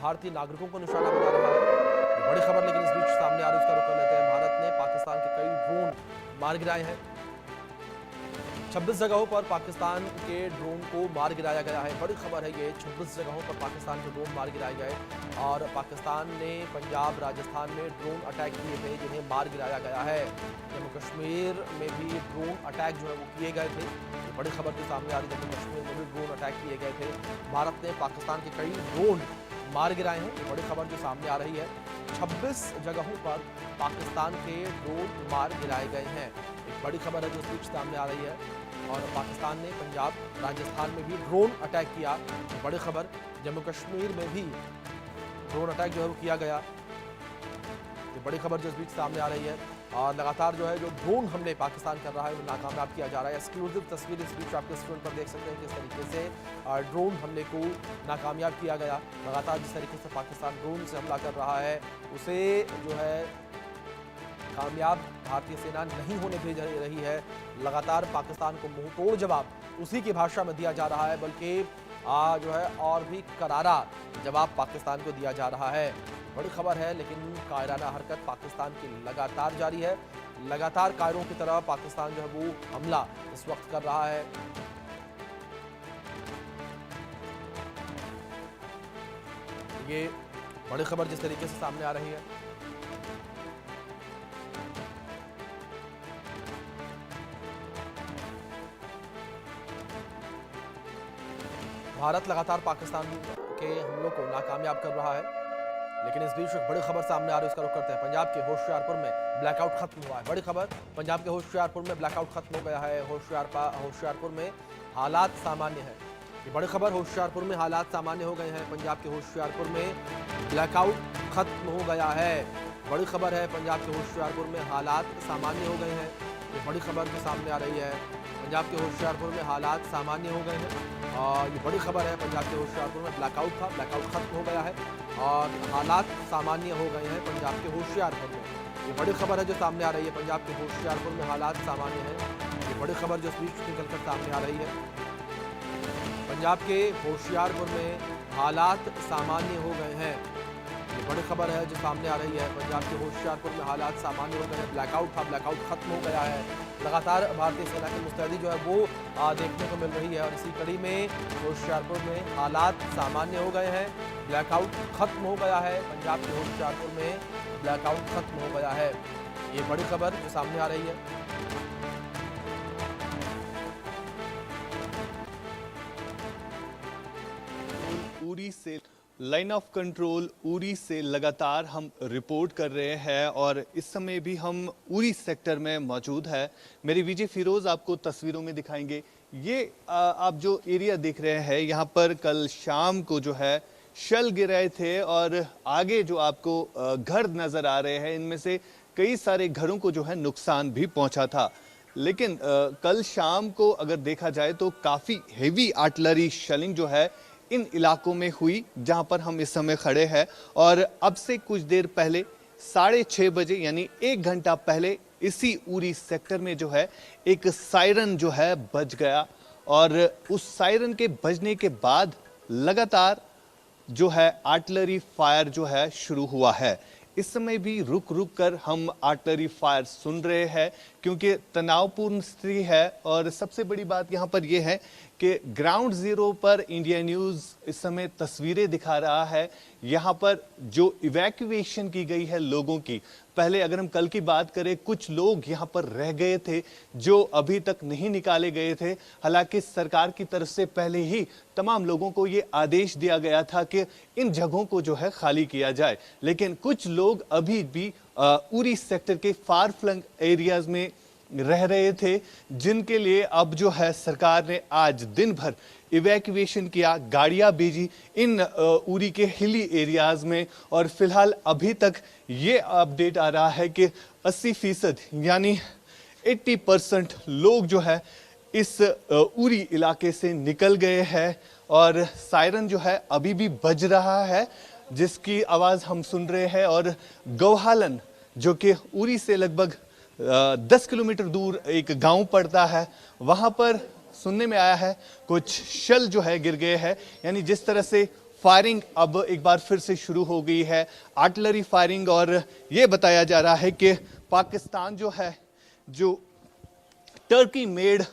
भारतीय नागरिकों को निशाना बना रहा है। ये बड़ी खबर, लेकिन इस बीच सामने आ रही है, उसका रुख कर लेते हैं। भारत ने पाकिस्तान के कई ड्रोन मार गिराए हैं। 26 जगहों पर पाकिस्तान के ड्रोन को मार गिराया गया है। बड़ी खबर है ये, 26 जगहों पर पाकिस्तान के ड्रोन मार गिराए गए और पाकिस्तान ने पंजाब, राजस्थान में ड्रोन अटैक किए थे जिन्हें मार गिराया गया है। जम्मू कश्मीर में भी ड्रोन अटैक जो है वो किए गए थे। ये बड़ी खबर जो सामने आ रही है, जम्मू कश्मीर में भी ड्रोन अटैक किए गए थे। भारत ने पाकिस्तान के कई ड्रोन मार गिराए हैं। ये बड़ी खबर जो सामने आ रही है, 26 जगहों पर पाकिस्तान के ड्रोन मार गिराए गए हैं। एक बड़ी खबर है जो इस बीच सामने आ रही है। और पाकिस्तान ने पंजाब, राजस्थान में भी ड्रोन अटैक किया। बड़ी खबर, जम्मू कश्मीर में भी ड्रोन अटैक जो है वो किया गया। ये बड़ी खबर जो इस बीच सामने आ रही है। और लगातार जो है जो ड्रोन हमले पाकिस्तान कर रहा है वो नाकामयाब किया जा रहा है। एक्सक्लूसिव तस्वीर इस बीच आपके स्क्रीन पर देख सकते हैं किस तरीके से ड्रोन हमले को नाकामयाब किया गया। लगातार जिस तरीके से पाकिस्तान ड्रोन से हमला कर रहा है उसे जो है कामयाब भारतीय सेना नहीं होने भेज रही है। लगातार पाकिस्तान को मुंह तोड़ जवाब उसी की भाषा में दिया जा रहा है, बल्कि जो है और भी करारा जवाब पाकिस्तान को दिया जा रहा है। बड़ी खबर है, लेकिन कायराना हरकत पाकिस्तान की लगातार जारी है। लगातार कायरों की तरह पाकिस्तान जो है वो हमला इस वक्त कर रहा है। ये बड़ी खबर जिस तरीके से सामने आ रही है, भारत लगातार पाकिस्तान के हमलों को नाकामयाब कर रहा है। लेकिन इस बीच एक बड़ी खबर सामने आ रही है, उसका रुख करते हैं। पंजाब के होशियारपुर में ब्लैकआउट खत्म हुआ है। बड़ी खबर, पंजाब के होशियारपुर में ब्लैकआउट खत्म हो गया है। होशियारपुर में हालात सामान्य है। ये बड़ी खबर, होशियारपुर में हालात सामान्य हो गए हैं। पंजाब के होशियारपुर में ब्लैकआउट खत्म हो गया है। बड़ी खबर है, पंजाब के होशियारपुर में हालात सामान्य हो गए हैं। ये बड़ी खबर जो सामने आ रही है, पंजाब के होशियारपुर में हालात सामान्य हो गए हैं। और ये बड़ी खबर है, पंजाब के होशियारपुर में ब्लैकआउट था, ब्लैकआउट खत्म हो गया है और हालात सामान्य हो गए हैं पंजाब के होशियारपुर में। ये बड़ी खबर है जो सामने आ रही है, पंजाब के होशियारपुर में हालात सामान्य हैं। ये बड़ी खबर जो इस बीच निकलकर सामने आ रही है, पंजाब के होशियारपुर में हालात सामान्य हो गए हैं। ये बड़ी खबर है जो सामने आ रही है, पंजाब के होशियारपुर में हालात सामान्य हो गए हैं। ब्लैकआउट था, ब्लैकआउट खत्म हो गया है। लगातार भारतीय सेना की मुस्तैदी जो है वो देखने को मिल रही है और इसी कड़ी में होशियारपुर में हालात सामान्य हो गए हैं। ब्लैकआउट खत्म हो गया है, पंजाब के होशियारपुर में ब्लैकआउट खत्म हो गया है। ये बड़ी खबर जो सामने आ रही है। उरी से लाइन ऑफ कंट्रोल उरी से लगातार हम रिपोर्ट कर रहे हैं और इस समय भी हम उरी सेक्टर में मौजूद है। मेरे विजय फिरोज आपको तस्वीरों में दिखाएंगे। ये आप जो एरिया देख रहे हैं, यहाँ पर कल शाम को जो है शल गिरे थे और आगे जो आपको घर नजर आ रहे हैं, इनमें से कई सारे घरों को जो है नुकसान भी पहुंचा था। लेकिन कल शाम को अगर देखा जाए तो काफी हेवी आर्टिलरी शेलिंग जो है इन इलाकों में हुई जहां पर हम इस समय खड़े हैं। और अब से कुछ देर पहले 6:30 बजे यानी 1 घंटा पहले इसी उरी सेक्टर में जो है एक सायरन जो है बज गया और उस सायरन के बजने के बाद लगातार जो है आर्टिलरी फायर जो है शुरू हुआ है। इस समय भी रुक रुक कर हम आर्टिलरी फायर सुन रहे हैं क्योंकि तनावपूर्ण स्थिति है। और सबसे बड़ी बात यहाँ पर यह है कि ग्राउंड जीरो पर इंडिया न्यूज़ इस समय तस्वीरें दिखा रहा है। यहाँ पर जो इवैक्यूएशन की गई है लोगों की, पहले अगर हम कल की बात करें, कुछ लोग यहाँ पर रह गए थे जो अभी तक नहीं निकाले गए थे। हालांकि सरकार की तरफ से पहले ही तमाम लोगों को ये आदेश दिया गया था कि इन जगहों को जो है खाली किया जाए, लेकिन कुछ लोग अभी भी उरी सेक्टर के फार फ्लंग एरियाज में रह रहे थे, जिनके लिए अब जो है सरकार ने आज दिन भर इवैक्यूएशन किया, गाड़ियां भेजी इन उरी के हिली एरियाज में। और फिलहाल अभी तक ये अपडेट आ रहा है कि 80% यानी 80% लोग जो है इस उरी इलाके से निकल गए हैं और सायरन जो है अभी भी बज रहा है, जिसकी आवाज हम सुन रहे हैं। और गौहालन जो कि उरी से लगभग 10 किलोमीटर दूर एक गांव पड़ता है, वहां पर सुनने में आया है कुछ शल जो है गिर गए हैं। यानी जिस तरह से फायरिंग अब एक बार फिर से शुरू हो गई है, आर्टिलरी फायरिंग। और ये बताया जा रहा है कि पाकिस्तान जो है, जो टर्की मेड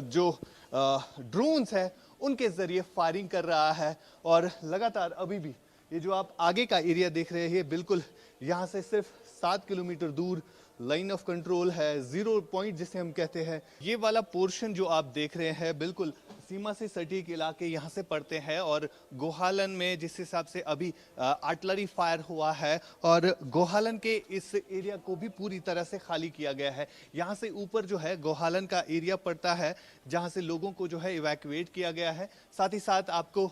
जो ड्रोन्स है उनके जरिए फायरिंग कर रहा है। और लगातार अभी भी ये जो आप आगे का एरिया देख रहे हैं, बिल्कुल यहाँ से सिर्फ 7 किलोमीटर दूर लाइन ऑफ कंट्रोल है, 0 पॉइंट जिसे हम कहते हैं। ये वाला पोर्शन जो आप देख रहे हैं बिल्कुल सीमा से सटीक इलाके यहाँ से पड़ते हैं। और गोहालन में जिस हिसाब से अभी आर्टिलरी फायर हुआ है और गोहालन के इस एरिया को भी पूरी तरह से खाली किया गया है। यहाँ से ऊपर जो है गोहालन का एरिया पड़ता है जहाँ से लोगों को जो है इवैक्यूएट किया गया है। साथ ही साथ आपको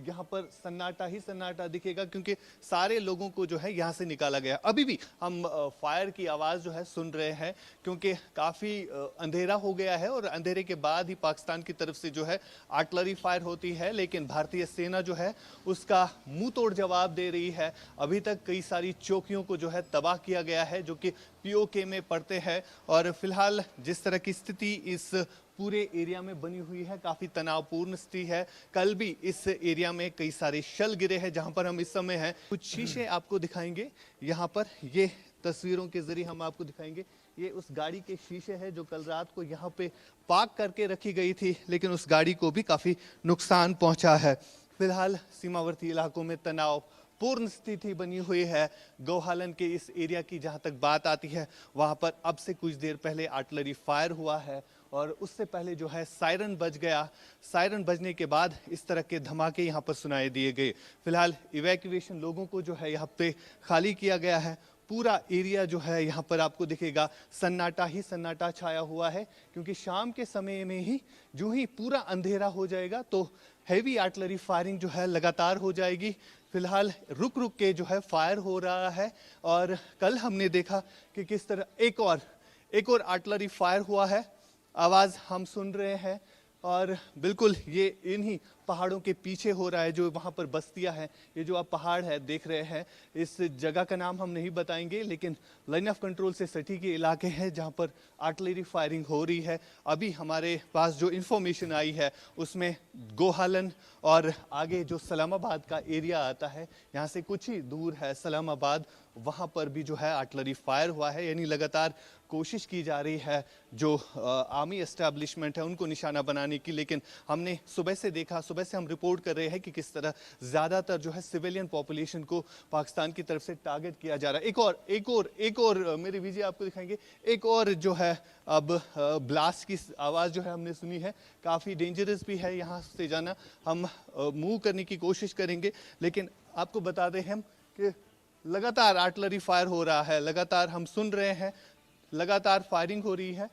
यहाँ पर सन्नाटा ही सन्नाटा दिखेगा क्योंकि सारे लोगों को जो है यहाँ से निकाला गया। अभी भी हम फायर की आवाज़ जो है सुन रहे हैं क्योंकि काफ़ी अंधेरा हो गया है और अंधेरे के बाद ही पाकिस्तान की तरफ से जो है आर्टिलरी फायर होती है। लेकिन भारतीय सेना जो है उसका मुंह तोड़ जवाब दे रही है। अभी तक कई सारी चौकियों को जो है तबाह किया गया है जो कि पीओके में पड़ते हैं। और फिलहाल जिस तरह की स्थिति इस पूरे एरिया में बनी हुई है, काफ़ी तनावपूर्ण स्थिति है। कल भी इस एरिया में कई सारे शल गिरे हैं जहां पर हम इस समय हैं। कुछ शीशे आपको दिखाएंगे यहाँ पर, ये तस्वीरों के जरिए हम आपको दिखाएंगे। ये उस गाड़ी के शीशे हैं जो कल रात को यहाँ पे पार्क करके रखी गई थी, लेकिन उस गाड़ी को भी काफ़ी नुकसान पहुँचा है। फिलहाल सीमावर्ती इलाकों में तनाव पूर्ण स्थिति बनी हुई है। गोहालन के इस एरिया की जहां तक बात आती है, वहां पर अब से कुछ देर पहले आर्टिलरी फायर हुआ है और उससे पहले जो है सायरन बज गया। सायरन बजने के बाद इस तरह के धमाके यहां पर सुनाई दिए गए। फिलहाल इवैक्यूएशन लोगों को जो है यहाँ पे खाली किया गया है। पूरा एरिया जो है यहाँ पर आपको दिखेगा सन्नाटा ही सन्नाटा छाया हुआ है क्योंकि शाम के समय में ही जो ही पूरा अंधेरा हो जाएगा तो हैवी आर्टिलरी फायरिंग जो है लगातार हो जाएगी। फिलहाल रुक रुक के जो है फायर हो रहा है और कल हमने देखा कि किस तरह एक और आर्टिलरी फायर हुआ है। आवाज़ हम सुन रहे हैं और बिल्कुल ये इन्हीं पहाड़ों के पीछे हो रहा है जो वहाँ पर बस्तियाँ हैं। ये जो आप पहाड़ है देख रहे हैं, इस जगह का नाम हम नहीं बताएंगे, लेकिन लाइन ऑफ कंट्रोल से सटी के इलाके हैं जहाँ पर आर्टिलरी फायरिंग हो रही है। अभी हमारे पास जो इन्फॉर्मेशन आई है उसमें गोहालन और आगे जो सलामाबाद का एरिया आता है, यहाँ से कुछ ही दूर है सलामाबाद, वहाँ पर भी जो है आर्टिलरी फायर हुआ है। यानी लगातार कोशिश की जा रही है जो आर्मी एस्टैब्लिशमेंट है उनको निशाना बनाने की। लेकिन हमने सुबह से देखा, सुबह से हम रिपोर्ट कर रहे हैं कि किस तरह ज़्यादातर जो है सिविलियन पॉपुलेशन को पाकिस्तान की तरफ से टारगेट किया जा रहा है। एक और मेरे विजय आपको दिखाएंगे, एक और जो है अब ब्लास्ट की आवाज़ जो है हमने सुनी है। काफ़ी डेंजरस भी है यहाँ से जाना, हम मूव करने की कोशिश करेंगे। लेकिन आपको बता दें हम कि लगातार आर्टिलरी फायर हो रहा है, लगातार हम सुन रहे हैं, लगातार फायरिंग हो रही है,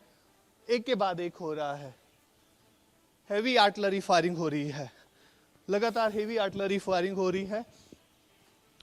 एक के बाद एक हो रहा है। हैवी आर्टिलरी फायरिंग हो रही है, लगातार हैवी आर्टिलरी फायरिंग हो रही है।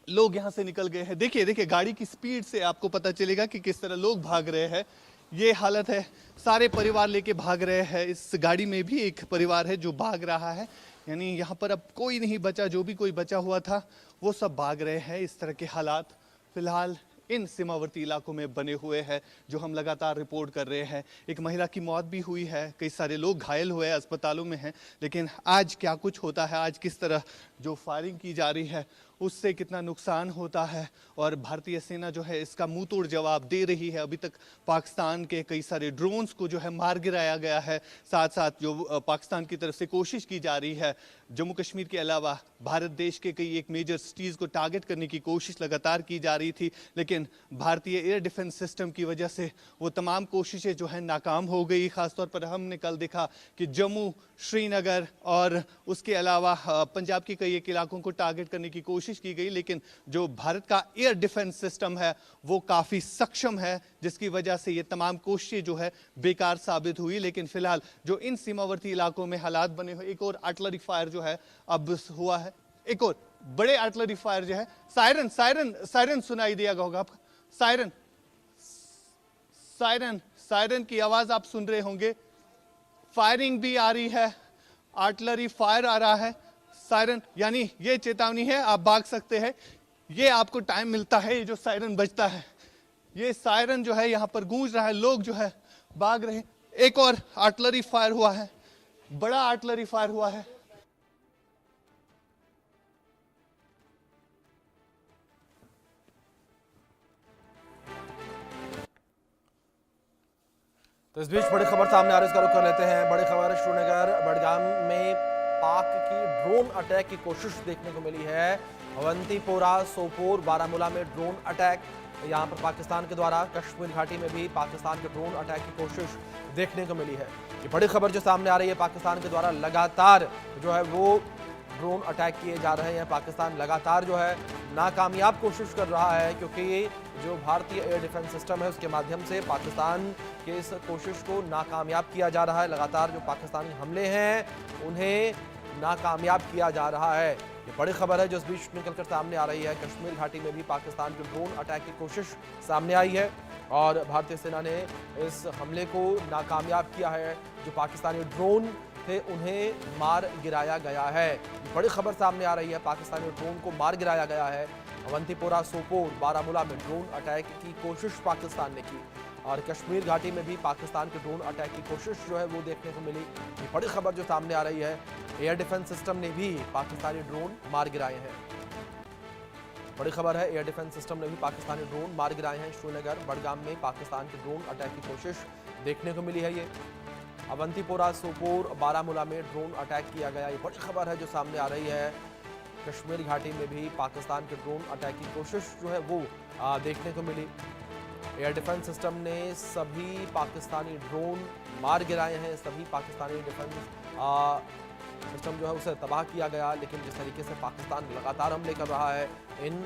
लोग यहां से निकल गए हैं। देखिए गाड़ी की स्पीड से आपको पता चलेगा कि किस तरह लोग भाग रहे हैं। ये हालत है, सारे परिवार लेके भाग रहे हैं। इस गाड़ी में भी एक परिवार है जो भाग रहा है, यानी यहाँ पर अब कोई नहीं बचा, जो भी कोई बचा हुआ था वो सब भाग रहे हैं। इस तरह के हालात फिलहाल इन सीमावर्ती इलाकों में बने हुए हैं जो हम लगातार रिपोर्ट कर रहे हैं। एक महिला की मौत भी हुई है, कई सारे लोग घायल हुए अस्पतालों में हैं। लेकिन आज क्या कुछ होता है, आज किस तरह जो फायरिंग की जा रही है उससे कितना नुकसान होता है और भारतीय सेना जो है इसका मुंह तोड़ जवाब दे रही है। अभी तक पाकिस्तान के कई सारे ड्रोन्स को जो है मार गिराया गया है। साथ साथ जो पाकिस्तान की तरफ से कोशिश की जा रही है जम्मू कश्मीर के अलावा भारत देश के कई एक मेजर सिटीज़ को टारगेट करने की कोशिश लगातार की जा रही थी। लेकिन भारतीय एयर डिफेंस सिस्टम की वजह से वो तमाम कोशिशें जो है नाकाम हो गई। ख़ासतौर पर हमने कल देखा कि जम्मू, श्रीनगर और उसके अलावा पंजाब के कई एक इलाकों को टारगेट करने की कोशिश की गई। लेकिन जो भारत का एयर डिफेंस सिस्टम है वो काफ़ी सक्षम है, जिसकी वजह से ये तमाम कोशिशें जो है बेकार साबित हुई। लेकिन फिलहाल जो इन सीमावर्ती इलाकों में हालात बने हुए, एक और आर्टिलरी फायर जो है अब हुआ है, एक और बड़े आर्टिलरी फायर जो है। सायरन सायरन सायरन सुनाई दिया होगा आपको, सायरन सायरन सायरन की आवाज आप सुन रहे होंगे। फायरिंग भी आ रही है, आर्टिलरी फायर आ रहा है, सायरन, यानी ये चेतावनी है आप भाग सकते हैं। ये आपको टाइम मिलता है, ये जो सायरन बजता है, ये सायरन जो है यहाँ पर गूंज रहा है, लोग जो है भाग रहे हैं। एक और आर्टिलरी फायर हुआ है, बड़ा आर्टिलरी फायर हुआ है। तो इस बीच बड़ी खबर सामने आ रही है, इसका रुख कर लेते हैं। बड़ी खबर श्रीनगर बडगाम में पाक की ड्रोन अटैक की कोशिश देखने को मिली है। अवंतीपोरा, सोपोर, बारामूला में ड्रोन अटैक। यहां पर पाकिस्तान के द्वारा कश्मीर घाटी में भी पाकिस्तान के ड्रोन अटैक की कोशिश देखने को मिली है। ये बड़ी खबर जो सामने आ रही है, पाकिस्तान के द्वारा लगातार जो है वो ड्रोन अटैक किए जा रहे हैं। पाकिस्तान लगातार जो है नाकामयाब कोशिश कर रहा है, क्योंकि जो भारतीय एयर डिफेंस सिस्टम है उसके माध्यम से पाकिस्तान के इस कोशिश को नाकामयाब किया जा रहा है। लगातार जो पाकिस्तानी हमले हैं उन्हें नाकामयाब किया जा रहा है। ये बड़ी खबर है जो इस बीच निकलकर सामने आ रही है। कश्मीर घाटी में भी पाकिस्तान के ड्रोन अटैक की कोशिश सामने आई है और भारतीय सेना ने इस हमले को नाकामयाब किया है। जो पाकिस्तानी ड्रोन थे उन्हें मार गिराया गया है। बड़ी खबर सामने आ रही है, पाकिस्तानी ड्रोन को मार गिराया गया है। अवंतीपोरा, सोपोर, बारामूला में ड्रोन अटैक की कोशिश पाकिस्तान ने की और कश्मीर घाटी में भी पाकिस्तान के ड्रोन अटैक की कोशिश जो है वो देखने को मिली। ये बड़ी खबर जो सामने आ रही है, एयर डिफेंस सिस्टम ने भी पाकिस्तानी ड्रोन मार गिराए हैं। बड़ी खबर है, एयर डिफेंस सिस्टम ने भी पाकिस्तानी ड्रोन मार गिराए हैं। श्रीनगर बडगाम में पाकिस्तान के ड्रोन अटैक की कोशिश देखने को मिली है। ये अवंतीपोरा, सोपोर, बारामूला में ड्रोन अटैक किया गया। ये बड़ी खबर है जो सामने आ रही है। कश्मीर घाटी में भी पाकिस्तान के ड्रोन अटैक की कोशिश जो है वो देखने को मिली। एयर डिफेंस सिस्टम ने सभी पाकिस्तानी ड्रोन मार गिराए हैं। सभी पाकिस्तानी डिफेंस सिस्टम जो है उसे तबाह किया गया। लेकिन जिस तरीके से पाकिस्तान लगातार हमले कर रहा है, इन